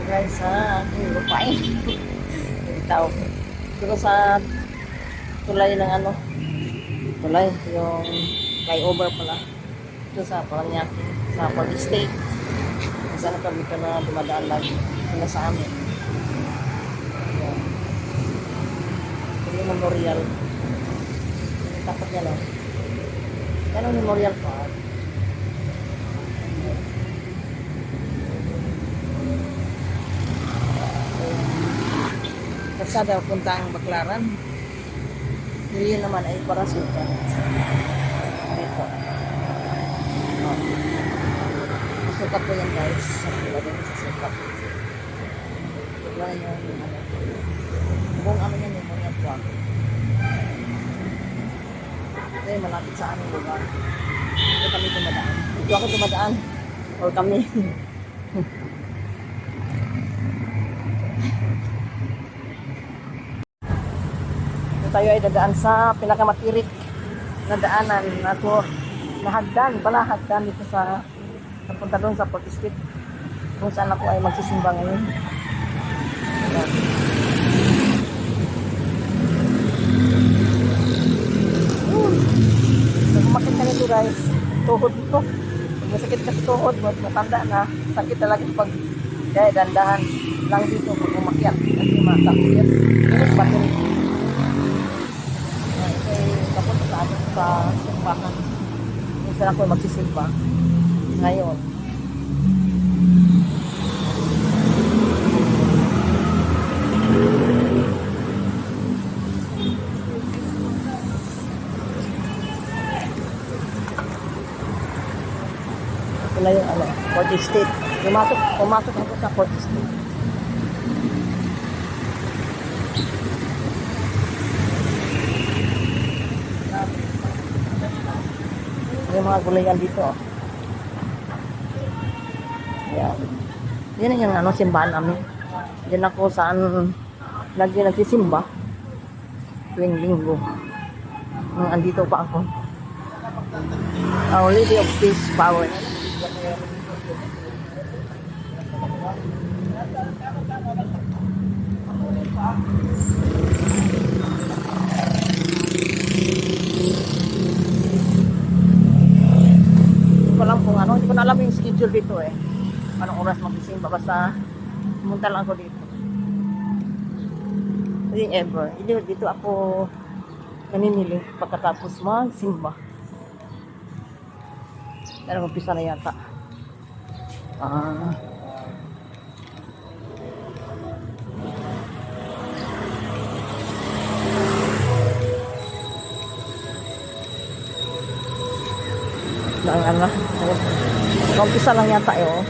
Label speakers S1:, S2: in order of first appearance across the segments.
S1: Guys, sa aking lupain. Itaw. Dito sa tulay ng ano, tulay, yung flyover pala. Ito sa Paranaque, sa Port State. Sana kami ka na dumadaan lagi. Ito na sa amin. Ayan. Ito yung memorial. Yung tapat niya, no? Yan ang memorial park. Kasada punta ang Baclaran. Yun naman ay Parasuta. Ito. Oh. Sukat po yan guys. Lagyan sa sukat. Ito lang yung ano. Buong ano yan yung mga truck. Ito yung malapit sa aming lugar. Ito kami dumadaan. Ito ako dumadaan. Or kami. Tayo ay dadaan sa pinakamatirik na daanan na to, na hagdan, pala hagdan dito sa napunta doon sa Port Street kung saan ako ay magsisimba ngayon. Ayan. So, kumakit ka nito guys, tuhod ko. Pag masakit kasi tuhod mo, matanda na, sakit talaga pag kaya dandahan lang dito pag umakyat kasi masakit. Tapos battery. Tapos sa atin sa simbahan. Minsan ako magsisimba. Ngayon. Wala yung ano, Port State. Pumasok ako sa Port State. Yung mga gulayan dito. Ayan. Yan yung ano, simbahan namin. Diyan ako saan lagi nagsisimba. Tuwing linggo. Andito pa ako. Our Lady of Peace Power. Kung ano, hindi ko na alam yung schedule dito eh. Anong oras magsisimba, basta pumunta lang ako dito. Hindi ever. Dito ako naninili pagkatapos magsimba. Pero umpisa na yata. Ano, umpisa lang yata eh. Oh.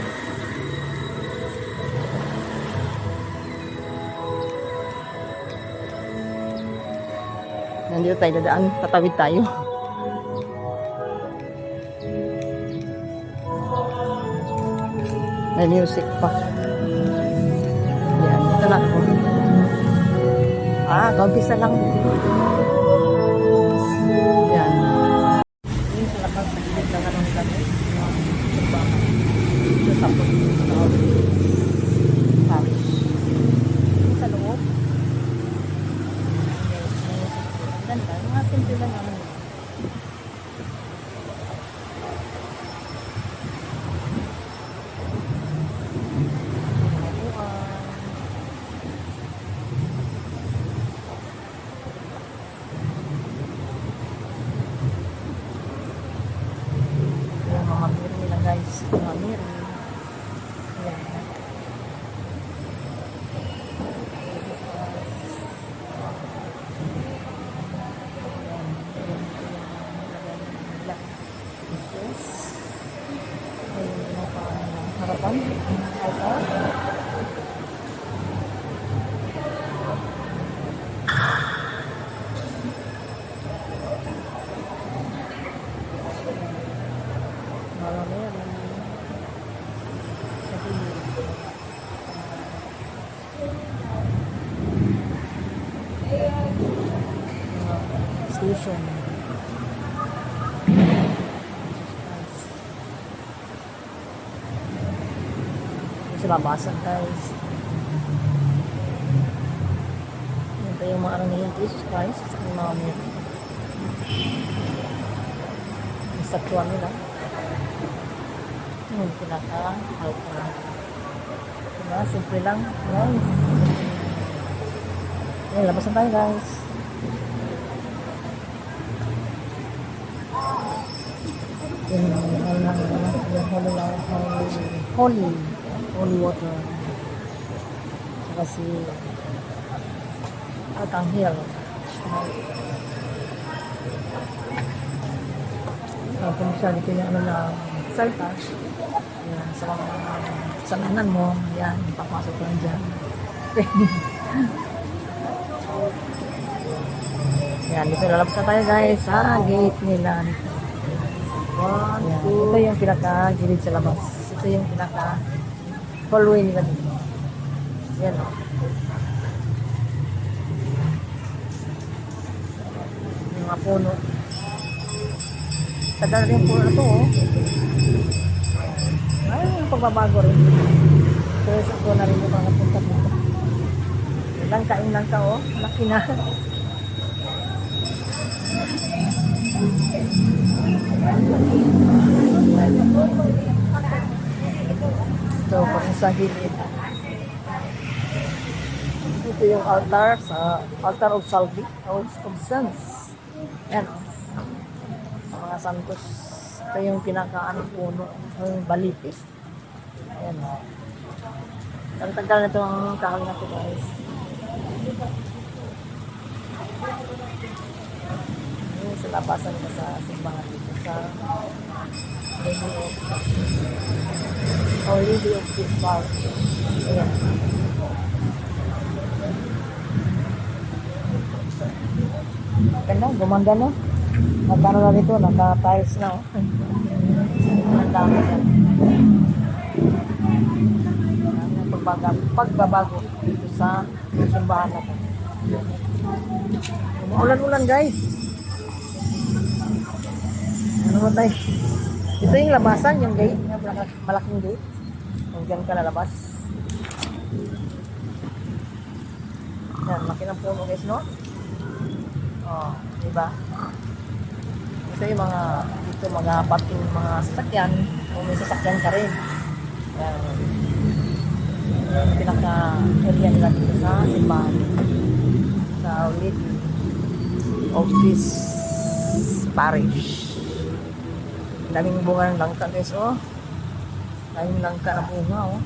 S1: Nandito tayo dadaan, tatawid tayo. May music pa. Yan, ito na ako. Umpisa lang. Yan. Yung sa labas, nagilid lang anong nila. Ito sa parish. Sa loob. Ganda, mga simple lang naman. Mga miri nila guys. Mga miri. Ayan. Harapan. Altar. Station. Sa labasan guys. yung mga ano nila, Jesus Christ, yung mga yung statuan nila. Yung pinaka-altar. Diba? Simple lang. Guys. Ayan, labas na tayo guys. Yung holy water. Saka si Arkanghel. Kung siya dito yung ano na salta. Yan, sa mga sananan mo, yan, papasok lang dyan. Yan, dito lalabas na tayo guys, sa gate nila. Yan, ito yung pinaka-gilid sa labas. Ito yung pinaka-hallway nila dito. Yan o. Yung mga puno. Tagal rin puno na ito o. Ay, yung pagbabago rin. Pero sa ito na rin yung mga punta dito. Langkain lang ka o. Laki na. So, pag sa gilid. Ito yung altar sa altar of sense. Yan o. Sa mga santos. Ito yung pinaka-ano puno. Yung balipis. Ayan o. Ang tagal na itong kahal na ito guys. Yung sa labasan ko sa simbahan dito sa Lady of this Park. Ayan. Ganda, gumanda na. Nagkano na dito, naka-tiles na o. Ang dami yan. Pagbabago dito sa simbahan na ito. Umuulan-ulan guys. Ano mo tayo? Ito yung labasan, yung gate. Malaking gate. Kung dyan ka lalabas. Yan, laki ng puno guys, no? Oh, diba? Ito yung mga, dito mga parking mga sasakyan. Kung may sasakyan ka rin. Yan. Yung pinaka-area nila dito sa simbahan. Sa Lady of this Parish. Daming bunga ng langka guys, oh. Daming langka na bunga, oh.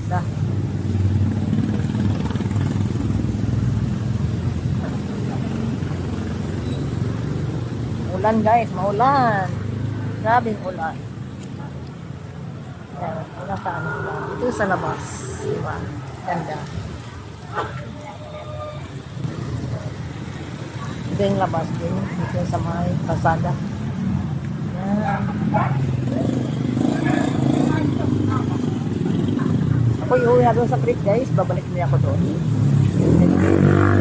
S1: Ganda. Ulan guys, maulan. Grabing ulan. Yan, pinaka-ano ulan. Ito sa labas, diba? Ganda. Ito yung labas din, dito sa may pasada. Yan. Ako iuwi na doon sa creek guys, babalik niya ako doon.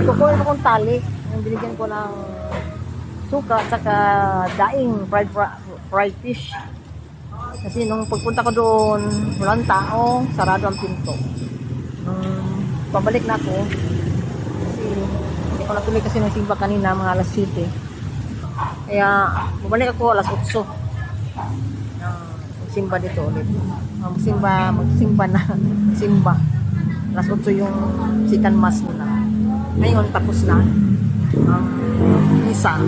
S1: Kukunin akong tali, yung binigyan ko ng suka at saka daing fried fish. Kasi nung pagpunta ko doon, walang tao, sarado ang pinto. Pabalik na ako, ako natuloy kasi ng simba kanina mga alas 7. Kaya bumalik ako alas 8. Magsimba dito ulit. Magsimba na. Simba. Alas 8 yung second mass nila. Ngayon tapos na ang misa.